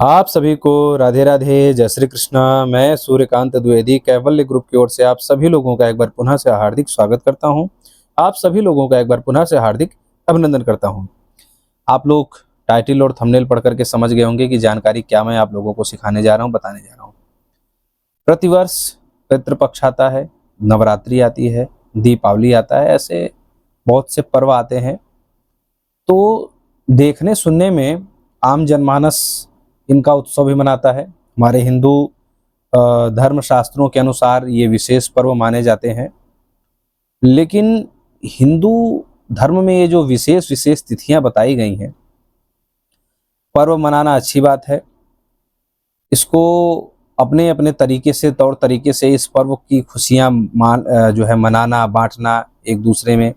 आप सभी को राधे राधे, जय श्री कृष्णा। मैं सूर्यकांत द्विवेदी कैवल्य ग्रुप की ओर से आप सभी लोगों का एक बार पुनः से हार्दिक स्वागत करता हूं। आप सभी लोगों का एक बार पुनः से हार्दिक अभिनंदन करता हूं। आप लोग टाइटल और थंबनेल पढ़ करके समझ गए होंगे कि जानकारी क्या मैं आप लोगों को सिखाने जा रहा हूं, बताने जा रहा हूं। प्रतिवर्ष पितृपक्ष आता है, नवरात्रि आती है, दीपावली आता है, ऐसे बहुत से पर्व आते हैं। तो देखने सुनने में आम जनमानस इनका उत्सव भी मनाता है। हमारे हिंदू धर्म शास्त्रों के अनुसार ये विशेष पर्व माने जाते हैं, लेकिन हिंदू धर्म में ये जो विशेष विशेष तिथियां बताई गई हैं, पर्व मनाना अच्छी बात है। इसको अपने अपने तरीके से, तौर तरीके से इस पर्व की खुशियां जो है मनाना, बांटना एक दूसरे में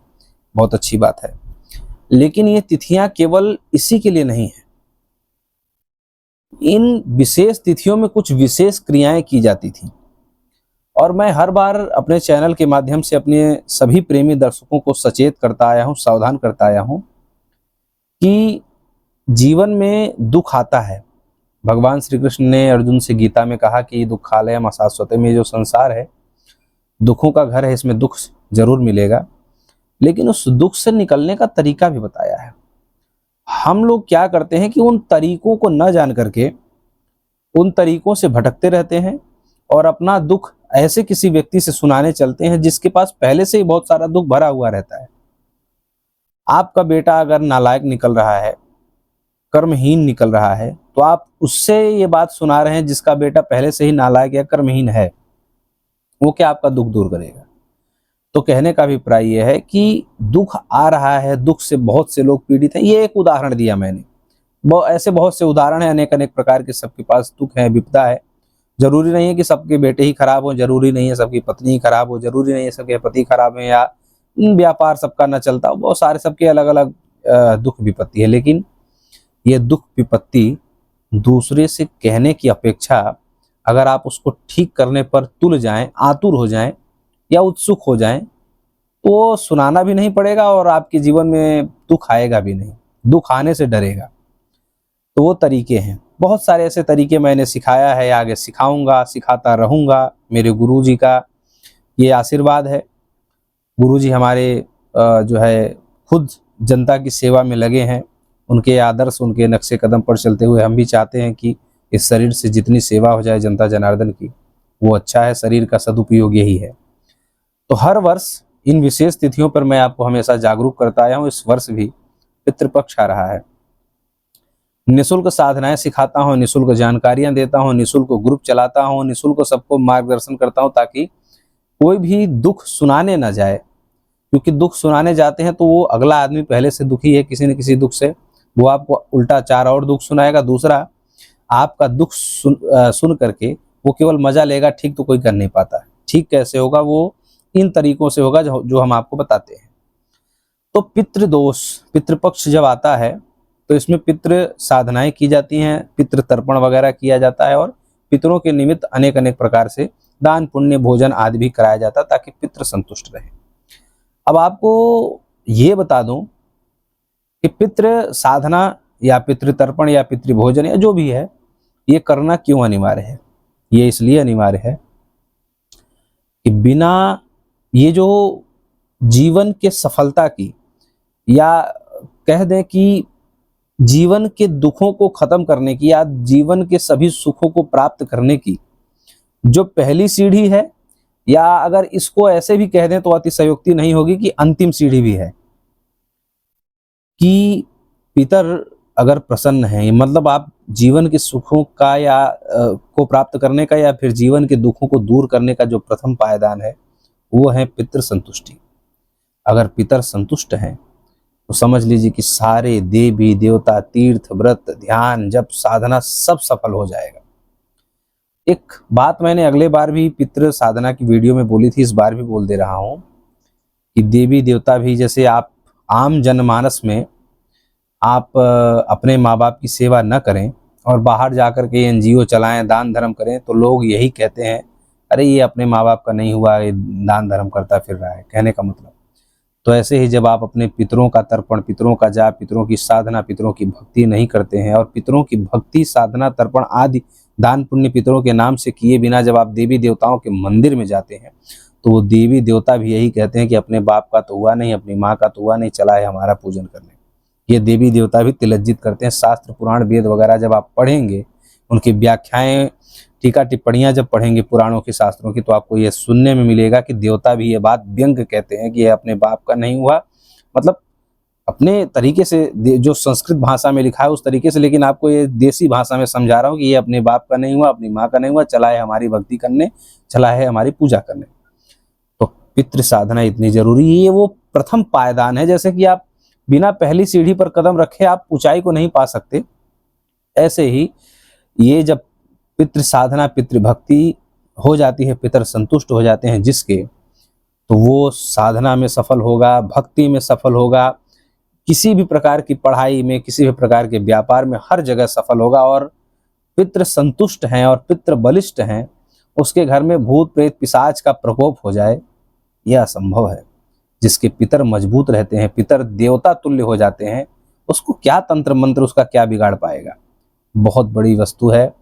बहुत अच्छी बात है। लेकिन ये तिथियां केवल इसी के लिए नहीं है। इन विशेष तिथियों में कुछ विशेष क्रियाएं की जाती थी, और मैं हर बार अपने चैनल के माध्यम से अपने सभी प्रेमी दर्शकों को सचेत करता आया हूं, सावधान करता आया हूं कि जीवन में दुख आता है। भगवान श्री कृष्ण ने अर्जुन से गीता में कहा कि दुखालयम अशाश्वतम, में जो संसार है दुखों का घर है, इसमें दुख जरूर मिलेगा, लेकिन उस दुख से निकलने का तरीका भी बताया है। हम लोग क्या करते हैं कि उन तरीकों को न जान करके उन तरीकों से भटकते रहते हैं और अपना दुख ऐसे किसी व्यक्ति से सुनाने चलते हैं जिसके पास पहले से ही बहुत सारा दुख भरा हुआ रहता है। आपका बेटा अगर नालायक निकल रहा है, कर्महीन निकल रहा है, तो आप उससे ये बात सुना रहे हैं जिसका बेटा पहले से ही नालायक या कर्महीन है। वो क्या आपका दुख दूर करेगा? तो कहने का अभिप्राय यह है कि दुख आ रहा है, दुख से बहुत से लोग पीड़ित हैं। ये एक उदाहरण दिया मैंने, ऐसे बहुत से उदाहरण हैं, अनेक अनेक प्रकार के सबके पास दुख है, विपदा है। जरूरी नहीं है कि सबके बेटे ही खराब हो, जरूरी नहीं है सबकी पत्नी ही खराब हो, जरूरी नहीं है सबके पति खराब है, या व्यापार सबका न चलता हो। बहुत सारे सबके अलग अलग दुख विपत्ति है। लेकिन ये दुख विपत्ति दूसरे से कहने की अपेक्षा अगर आप उसको ठीक करने पर तुल जाएं, आतुर हो जाएं या उत्सुक हो जाएं, तो सुनाना भी नहीं पड़ेगा और आपके जीवन में दुख आएगा भी नहीं, दुख आने से डरेगा। तो वो तरीके हैं, बहुत सारे ऐसे तरीके मैंने सिखाया है, आगे सिखाऊंगा, सिखाता रहूंगा। मेरे गुरुजी का ये आशीर्वाद है। गुरुजी हमारे जो है खुद जनता की सेवा में लगे हैं। उनके आदर्श, उनके नक्शे कदम पर चलते हुए हम भी चाहते हैं कि इस शरीर से जितनी सेवा हो जाए जनता जनार्दन की, वो अच्छा है। शरीर का सदुपयोग यही है। तो हर वर्ष इन विशेष तिथियों पर मैं आपको हमेशा जागरूक करता आया हूँ। इस वर्ष भी पितृपक्ष आ रहा है। निःशुल्क साधनाएं सिखाता हूँ, निःशुल्क जानकारियां देता हूँ, निःशुल्क ग्रुप चलाता हूँ, निःशुल्क सबको मार्गदर्शन करता हूँ, ताकि कोई भी दुख सुनाने ना जाए। क्योंकि दुख सुनाने जाते हैं तो वो अगला आदमी पहले से दुखी है किसी न किसी दुख से, वो आपको उल्टा चार और दुख सुनाएगा। दूसरा, आपका दुख सुन करके वो केवल मजा लेगा, ठीक तो कोई कर नहीं पाता है। ठीक कैसे होगा? वो इन तरीकों से होगा जो हम आपको बताते हैं। तो पितृदोष, पितृपक्ष जब आता है तो इसमें पितृ साधनाएं की जाती हैं, पितृ तर्पण वगैरह किया जाता है, और पितरों के निमित्त अनेक अनेक प्रकार से दान पुण्य भोजन आदि भी कराया जाता है, ताकि पितृ संतुष्ट रहे। अब आपको ये बता दूं कि पितृ साधना या पितृ तर्पण या पितृ भोजन या जो भी है, ये करना क्यों अनिवार्य है? ये इसलिए अनिवार्य है कि बिना ये जो जीवन के सफलता की, या कह दें कि जीवन के दुखों को खत्म करने की, या जीवन के सभी सुखों को प्राप्त करने की जो पहली सीढ़ी है, या अगर इसको ऐसे भी कह दें तो अतिशयोक्ति नहीं होगी कि अंतिम सीढ़ी भी है, कि पितर अगर प्रसन्न है, मतलब आप जीवन के सुखों का या को प्राप्त करने का, या फिर जीवन के दुखों को दूर करने का जो प्रथम पायदान है, वो है पितृ संतुष्टि। अगर पितर संतुष्ट हैं तो समझ लीजिए कि सारे देवी देवता, तीर्थ, व्रत, ध्यान, जप, साधना सब सफल हो जाएगा। एक बात मैंने अगले बार भी पितृ साधना की वीडियो में बोली थी, इस बार भी बोल दे रहा हूं कि देवी देवता भी, जैसे आप आम जनमानस में आप अपने माँ बाप की सेवा न करें और बाहर जाकर के एनजीओ चलाएं, दान धर्म करें, तो लोग यही कहते हैं, अरे ये अपने माँ बाप का नहीं हुआ, ये दान धर्म करता फिर रहा है। कहने का मतलब तो ऐसे ही जब आप अपने पितरों का तर्पण, पितरों का जाप, पितरों की साधना, पितरों की भक्ति नहीं करते हैं और पितरों की भक्ति, साधना, तर्पण आदि दान पुण्य पितरों के नाम से किए बिना जब आप देवी देवताओं के मंदिर में जाते हैं तो वो देवी देवता भी यही कहते हैं कि अपने बाप का तो हुआ नहीं, अपनी माँ का तो हुआ नहीं, चला है हमारा पूजन करने। ये देवी देवता भी तिलज्जित करते हैं। शास्त्र पुराण वेद वगैरह जब आप पढ़ेंगे, उनकी व्याख्याएं, टीका टिप्पणियां जब पढ़ेंगे पुराणों की, शास्त्रों की, तो आपको ये सुनने में मिलेगा कि देवता भी ये बात व्यंग कहते हैं कि ये अपने बाप का नहीं हुआ, मतलब अपने तरीके से जो संस्कृत भाषा में लिखा है उस तरीके से, लेकिन आपको ये देसी भाषा में समझा रहा हूँ कि ये अपने बाप का नहीं हुआ, अपनी माँ का नहीं हुआ, चला है हमारी भक्ति करने, चला है हमारी पूजा करने। तो पितृ साधना इतनी जरूरी है। ये वो प्रथम पायदान है। जैसे कि आप बिना पहली सीढ़ी पर कदम रखे आप ऊंचाई को नहीं पा सकते, ऐसे ही ये जब पितृ साधना, पितृ भक्ति हो जाती है, पितर संतुष्ट हो जाते हैं जिसके, तो वो साधना में सफल होगा, भक्ति में सफल होगा, किसी भी प्रकार की पढ़ाई में, किसी भी प्रकार के व्यापार में, हर जगह सफल होगा। और पितृ संतुष्ट हैं और पितृ बलिष्ठ हैं, उसके घर में भूत प्रेत पिशाच का प्रकोप हो जाए यह असंभव है। जिसके पितर मजबूत रहते हैं, पितर देवता तुल्य हो जाते हैं, उसको क्या तंत्र मंत्र, उसका क्या बिगाड़ पाएगा। बहुत बड़ी वस्तु है।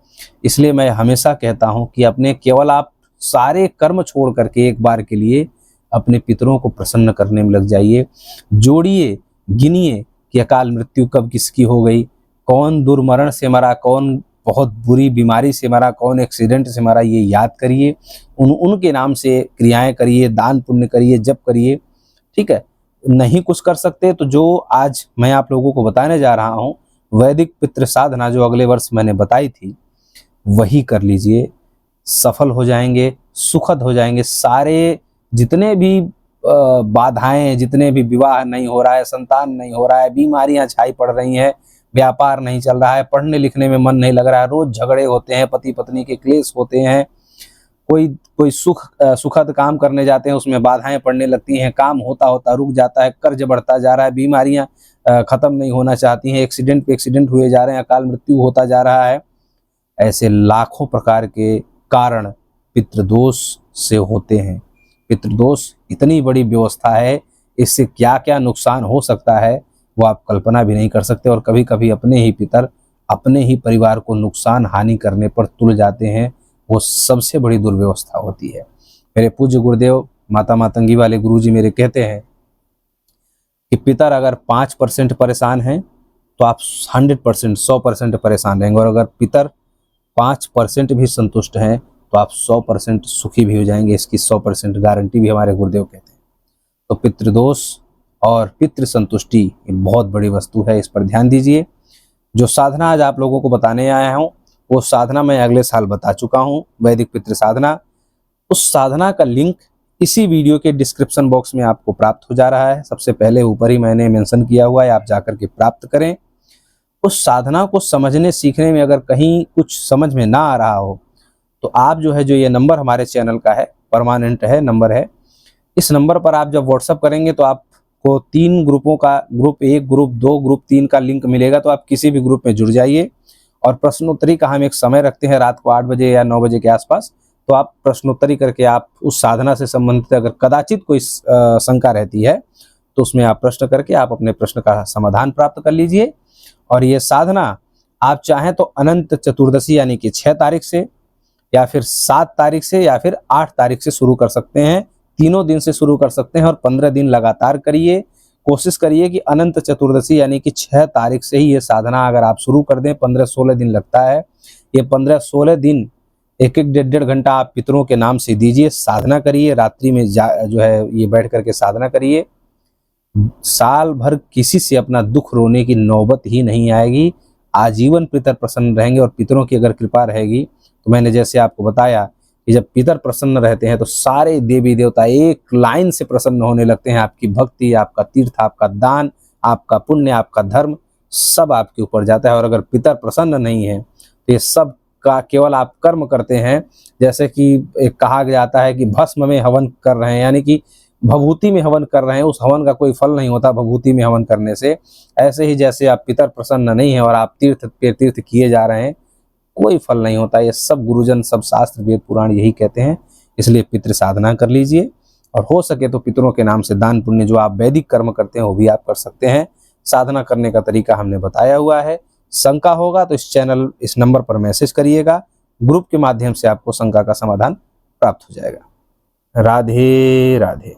इसलिए मैं हमेशा कहता हूं कि अपने केवल आप सारे कर्म छोड़ करके एक बार के लिए अपने पितरों को प्रसन्न करने में लग जाइए। जोड़िए, गिनिए कि अकाल मृत्यु कब किसकी हो गई, कौन दुर्मरण से मरा, कौन बहुत बुरी बीमारी से मरा, कौन एक्सीडेंट से मरा, ये याद करिए। उनके नाम से क्रियाएं करिए, दान पुण्य करिए, जप करिए। ठीक है, नहीं कुछ कर सकते तो जो आज मैं आप लोगों को बताने जा रहा हूँ, वैदिक पितृ साधना जो अगले वर्ष मैंने बताई थी, वही कर लीजिए। सफल हो जाएंगे, सुखद हो जाएंगे। सारे जितने भी बाधाएं, जितने भी विवाह नहीं हो रहा है, संतान नहीं हो रहा है, बीमारियां छाई पड़ रही हैं, व्यापार नहीं चल रहा है, पढ़ने लिखने में मन नहीं लग रहा है, रोज झगड़े होते हैं, पति पत्नी के क्लेश होते हैं, कोई सुखद काम करने जाते हैं उसमें बाधाएं पड़ने लगती हैं, काम होता होता रुक जाता है, कर्ज बढ़ता जा रहा है, बीमारियां खत्म नहीं होना चाहती हैं, एक्सीडेंट पे एक्सीडेंट हुए जा रहे हैं, अकाल मृत्यु होता जा रहा है। ऐसे लाखों प्रकार के कारण पितृदोष से होते हैं। पितृदोष इतनी बड़ी व्यवस्था है, इससे क्या क्या नुकसान हो सकता है वो आप कल्पना भी नहीं कर सकते। और कभी कभी अपने ही पितर अपने ही परिवार को नुकसान हानि करने पर तुल जाते हैं, वो सबसे बड़ी दुर्व्यवस्था होती है। मेरे पूज्य गुरुदेव माता मातंगी वाले गुरुजी मेरे कहते हैं कि पितर अगर 5% परेशान हैं तो आप 100%, 100% परेशान रहेंगे, और अगर पितर 5% भी संतुष्ट हैं तो आप 100% सुखी भी हो जाएंगे। इसकी 100% गारंटी भी हमारे गुरुदेव कहते हैं। तो पितृदोष और पितृ संतुष्टि बहुत बड़ी वस्तु है, इस पर ध्यान दीजिए। जो साधना आज आप लोगों को बताने आया हूँ वो साधना मैं अगले साल बता चुका हूँ, वैदिक पितृ साधना। उस साधना का लिंक इसी वीडियो के डिस्क्रिप्शन बॉक्स में आपको प्राप्त हो जा रहा है। सबसे पहले ऊपर ही मैंने मेंशन किया हुआ है, आप जाकर के प्राप्त करें। उस साधना को समझने सीखने में अगर कहीं कुछ समझ में ना आ रहा हो तो आप जो है, जो ये नंबर हमारे चैनल का है, परमानेंट है नंबर है, इस नंबर पर आप जब व्हाट्सअप करेंगे तो आपको 3 ग्रुपों का, ग्रुप 1, ग्रुप 2, ग्रुप 3 का लिंक मिलेगा। तो आप किसी भी ग्रुप में जुड़ जाइए। और प्रश्नोत्तरी का हम एक समय रखते हैं रात को 8 बजे या 9 बजे के आसपास, तो आप प्रश्नोत्तरी करके आप उस साधना से संबंधित अगर कदाचित कोई शंका रहती है तो उसमें आप प्रश्न करके आप अपने प्रश्न का समाधान प्राप्त कर लीजिए। और ये साधना आप चाहें तो अनंत चतुर्दशी यानी कि 6 तारीख से, या फिर 7 तारीख से, या फिर 8 तारीख से शुरू कर सकते हैं। तीनों दिन से शुरू कर सकते हैं और 15 दिन लगातार करिए। कोशिश करिए कि अनंत चतुर्दशी यानी कि 6 तारीख से ही ये साधना अगर आप शुरू कर दें। 15-16 दिन लगता है। ये 15-16 दिन 1-1, 1.5 घंटा आप पितरों के नाम से दीजिए, साधना करिए। रात्रि में जो है ये बैठ करके साधना करिए। साल भर किसी से अपना दुख रोने की नौबत ही नहीं आएगी। आजीवन पितर प्रसन्न रहेंगे। और पितरों की अगर कृपा रहेगी तो मैंने जैसे आपको बताया कि जब पितर प्रसन्न रहते हैं तो सारे देवी देवता एक लाइन से प्रसन्न होने लगते हैं। आपकी भक्ति, आपका तीर्थ, आपका दान, आपका पुण्य, आपका धर्म सब आपके ऊपर जाता है। और अगर पितर प्रसन्न नहीं है तो ये सब का केवल आप कर्म करते हैं। जैसे कि एक कहा जाता है कि भस्म में हवन कर रहे हैं, यानी कि भभूति में हवन कर रहे हैं, उस हवन का कोई फल नहीं होता भभूति में हवन करने से। ऐसे ही जैसे आप पितर प्रसन्न नहीं है और आप तीर्थ पे तीर्थ किए जा रहे हैं, कोई फल नहीं होता। ये सब गुरुजन, सब शास्त्र, वेद, पुराण यही कहते हैं। इसलिए पितृ साधना कर लीजिए। और हो सके तो पितरों के नाम से दान पुण्य जो आप वैदिक कर्म करते हैं वो भी आप कर सकते हैं। साधना करने का तरीका हमने बताया हुआ है। शंका होगा तो इस नंबर पर मैसेज करिएगा, ग्रुप के माध्यम से आपको शंका का समाधान प्राप्त हो जाएगा। राधे राधे।